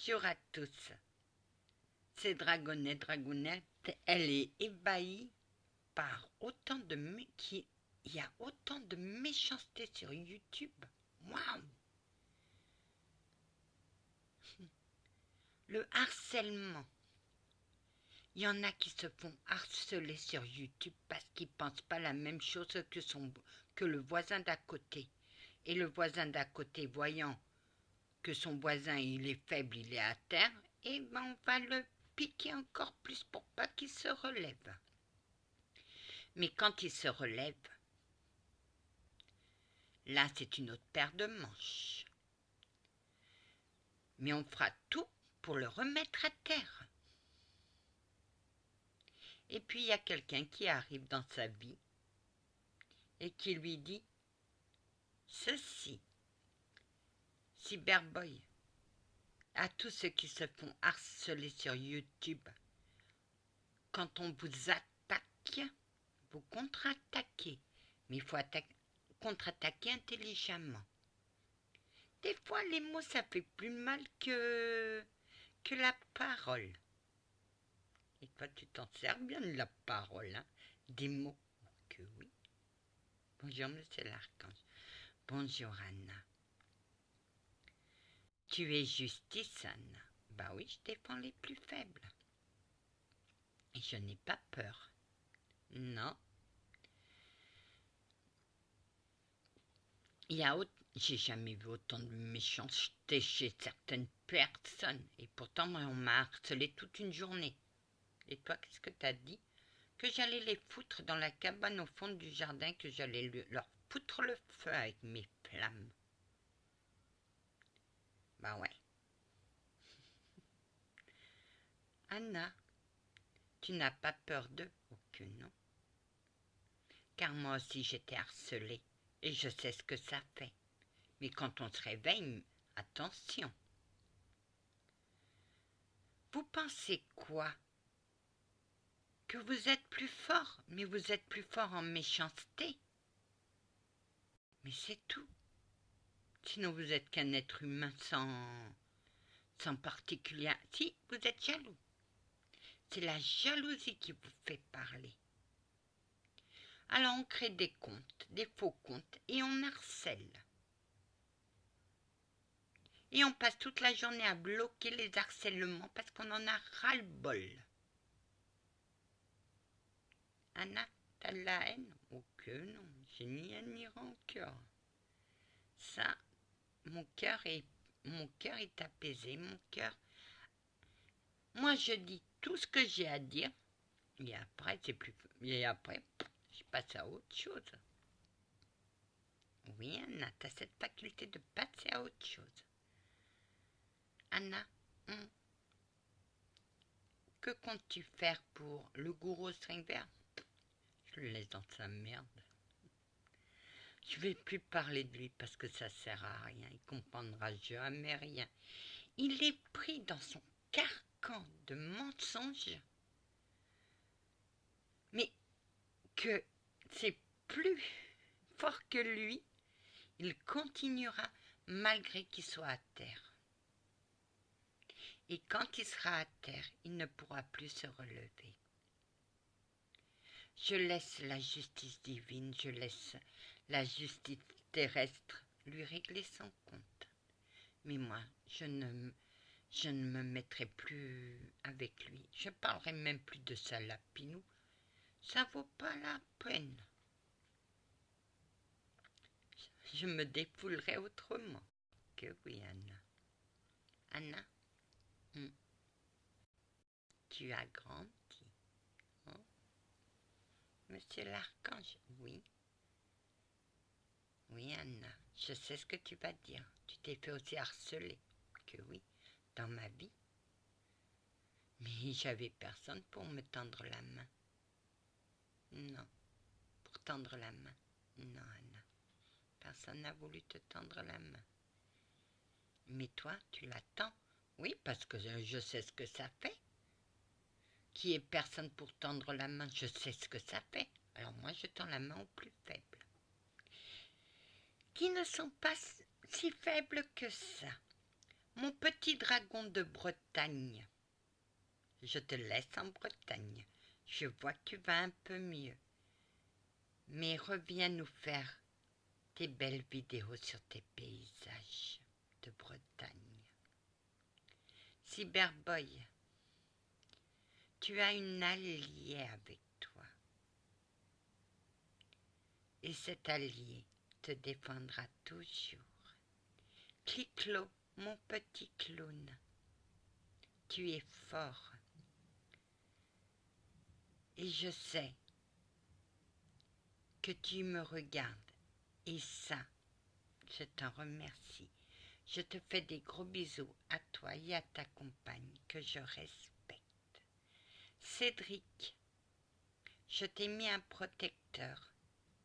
Bonjour à tous. C'est Dragounette. Elle est ébahie par autant de il y a autant de méchanceté sur YouTube. Waouh! Le harcèlement. Il y en a qui se font harceler sur YouTube parce qu'ils ne pensent pas la même chose que le voisin d'à côté. Et le voisin d'à côté, voyant que son voisin il est faible, il est à terre, et ben on va le piquer encore plus pour pas qu'il se relève. Mais quand il se relève, là c'est une autre paire de manches. Mais on fera tout pour le remettre à terre. Et puis il y a quelqu'un qui arrive dans sa vie et qui lui dit ceci. Cyberboy, à tous ceux qui se font harceler sur YouTube, quand on vous attaque, vous contre-attaquez. Mais il faut contre-attaquer intelligemment. Des fois, les mots, ça fait plus mal que la parole. Et toi, tu t'en sers bien de la parole, hein? Des mots. Que oui. Bonjour, monsieur l'archange. Bonjour, Anna. Tu es justice, Anna. Bah oui, je défends les plus faibles. Et je n'ai pas peur. Non. J'ai jamais vu autant de méchanceté chez certaines personnes. Et pourtant, moi, on m'a harcelé toute une journée. Et toi, qu'est-ce que t'as dit? Que j'allais les foutre dans la cabane au fond du jardin, que j'allais leur foutre le feu avec mes flammes. Bah ouais. Anna, tu n'as pas peur d'eux? Oh que non. Car moi aussi j'étais harcelée, et je sais ce que ça fait. Mais quand on se réveille, attention. Vous pensez quoi? Que vous êtes plus fort, mais vous êtes plus fort en méchanceté. Mais c'est tout. Sinon vous êtes qu'un être humain sans particulier. Si, vous êtes jaloux. C'est la jalousie qui vous fait parler. Alors on crée des comptes, des faux comptes, et on harcèle. Et on passe toute la journée à bloquer les harcèlements parce qu'on en a ras-le-bol. Anna, t'as de la haine? Oh que non, j'ai ni haine ni rancœur. Ça, mon cœur est apaisé, mon cœur. Moi, je dis tout ce que j'ai à dire, et après, je passe à autre chose. Oui, Anna, t'as cette faculté de passer à autre chose. Anna, que comptes-tu faire pour le gourou au string vert? Je le laisse dans sa merde. Je vais plus parler de lui parce que ça sert à rien. Il comprendra jamais rien. Il est pris dans son carcan de mensonges, mais que c'est plus fort que lui. Il continuera malgré qu'il soit à terre. Et quand il sera à terre, il ne pourra plus se relever. Je laisse la justice divine, je laisse la justice terrestre lui régler son compte. Mais moi, je ne me mettrai plus avec lui. Je parlerai même plus de ça, Lapinou. Ça vaut pas la peine. Je me défoulerai autrement. Que oui, Anna. Anna, tu as grandi. Oh. Monsieur l'archange, oui. Oui, Anna, je sais ce que tu vas dire. Tu t'es fait aussi harceler. Que oui, dans ma vie. Mais j'avais personne pour me tendre la main. Non, pour tendre la main. Non, Anna. Personne n'a voulu te tendre la main. Mais toi, tu l'attends. Oui, parce que je sais ce que ça fait. Qui est personne pour tendre la main, je sais ce que ça fait. Alors moi, je tends la main aux plus faibles. Qui ne sont pas si faibles que ça. Mon petit dragon de Bretagne, je te laisse en Bretagne. Je vois que tu vas un peu mieux. Mais reviens nous faire tes belles vidéos sur tes paysages de Bretagne. Cyberboy, tu as une alliée avec toi. Et cet allié te défendra toujours. Cliclo, mon petit clown, tu es fort. Et je sais que tu me regardes. Et ça, je t'en remercie. Je te fais des gros bisous à toi et à ta compagne que je respecte. Cédric, je t'ai mis un protecteur.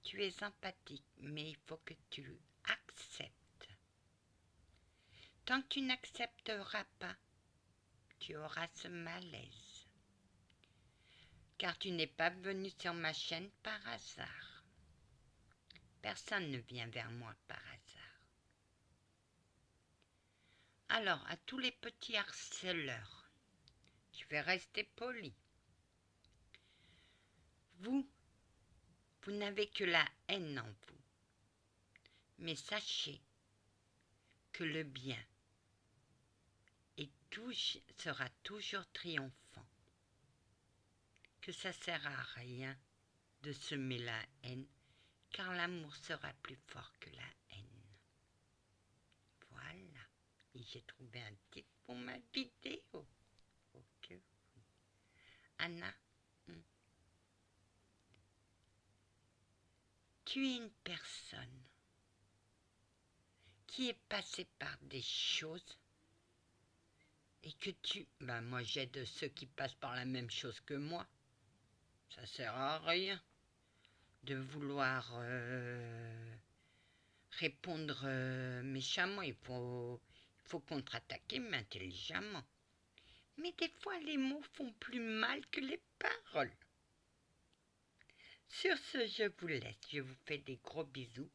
Tu es empathique, mais il faut que tu acceptes. Tant que tu n'accepteras pas, tu auras ce malaise. Car tu n'es pas venu sur ma chaîne par hasard. Personne ne vient vers moi par hasard. Alors, à tous les petits harceleurs, je vais rester poli. Vous n'avez que la haine en vous. Mais sachez que le bien sera toujours triomphant. Que ça ne sert à rien de semer la haine, car l'amour sera plus fort que la haine. Voilà. Et j'ai trouvé un titre pour ma vidéo. Ok. Anna, tu es une personne qui est passée par des choses et que moi j'aide ceux qui passent par la même chose que moi. Ça sert à rien de vouloir répondre méchamment. Il faut contre-attaquer, mais intelligemment. Mais des fois, les mots font plus mal que les paroles. Sur ce, je vous laisse. Je vous fais des gros bisous.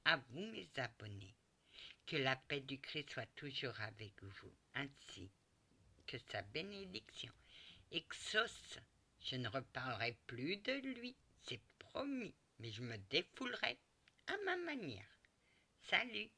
À vous, mes abonnés. Que la paix du Christ soit toujours avec vous, ainsi que sa bénédiction. Exauce, je ne reparlerai plus de lui, c'est promis, mais je me défoulerai à ma manière. Salut!